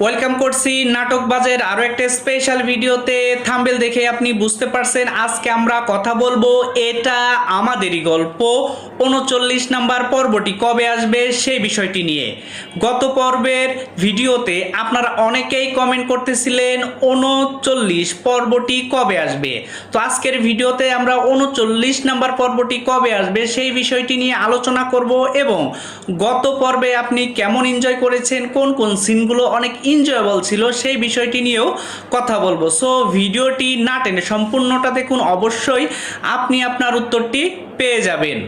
Welcome করছি নাটকবাজের আরও একটা স্পেশাল ভিডিওতে। থাম্বনেল দেখে আপনি বুঝতে পারছেন আজকে আমরা কথা বলবো এটা আমাদেরই গল্প ৩৯ নাম্বার পর্বটি কবে আসবে সেই বিষয়টি নিয়ে। গত পর্বের ভিডিওতে আপনারা অনেকেই কমেন্ট করতেছিলেন ৩৯ পর্বটি কবে আসবে। তো আজকের ভিডিওতে আমরা ৩৯ নাম্বার পর্বটি কবে আসবে সেই বিষয়টি নিয়ে আলোচনা করব এবং গত পর্বে আপনি কেমন এনজয় করেছেন, কোন কোন সিনগুলো অনেক এনজয়েবল ছিল সেই বিষয়টি নিয়েও কথা বলবো। সো ভিডিওটি না টেনে সম্পূর্ণটা দেখুন, অবশ্যই আপনি আপনার উত্তরটি পেয়ে যাবেন।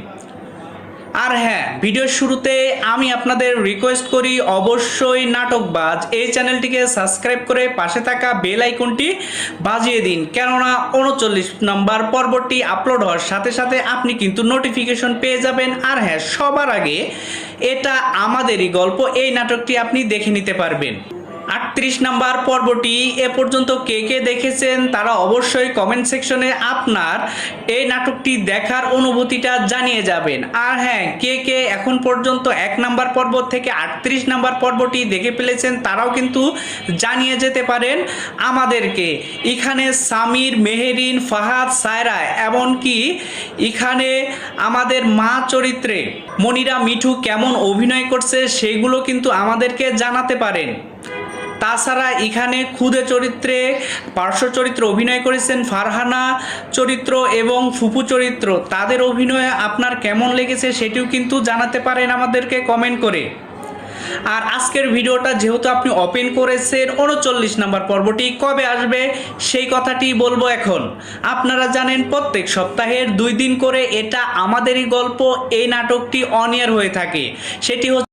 আর হ্যাঁ, ভিডিওর শুরুতে আমি আপনাদের রিকোয়েস্ট করি অবশ্যই নাটকবাজ এই চ্যানেলটিকে সাবস্ক্রাইব করে পাশে থাকা বেল আইকনটি বাজিয়ে দিন, কেননা ৩৯ নম্বর পর্বটি আপলোড হওয়ার সাথে সাথে আপনি কিন্তু নোটিফিকেশন পেয়ে যাবেন। আর হ্যাঁ, সবার আগে এটা আমাদেরই গল্প এই নাটকটি আপনি দেখে নিতে পারবেন। ৩৮ নাম্বার পর্বটি এ পর্যন্ত কে কে দেখেছেন তারা অবশ্যই কমেন্ট সেকশনে আপনার এই নাটকটি দেখার অনুভূতিটা জানিয়ে যাবেন। আর হ্যাঁ, কে কে এখন পর্যন্ত ১ নাম্বার পর্ব থেকে ৩৮ নাম্বার পর্বটি দেখে ফেলেছেন তারাও কিন্তু জানিয়ে যেতে পারেন আমাদেরকে। এখানে সামির, মেহেরিন, ফাহাদ, সায়রা, এমনকি এখানে আমাদের মা চরিত্রে মনিরা, মিঠু কেমন অভিনয় করছে সেগুলো কিন্তু আমাদেরকে জানাতে পারেন। তাছাড়া এখানে খুদে চরিত্রে পার্শ্ব চরিত্র অভিনয় করেছেন ফারহানা চরিত্র এবং ফুপু চরিত্র, তাদের অভিনয় আপনার কেমন লেগেছে সেটিও কিন্তু জানাতে পারেন আমাদেরকে কমেন্ট করে। আর আজকের ভিডিওটা যেহেতু আপনি ওপেন করেছেন ৩৯ নাম্বার পর্বটি কবে আসবে সেই কথাটি বলবো এখন। আপনারা জানেন প্রত্যেক সপ্তাহের ২ দিন করে এটা আমাদেরই গল্প এই নাটকটি অন এয়ার হয়ে থাকে। সেটি হচ্ছে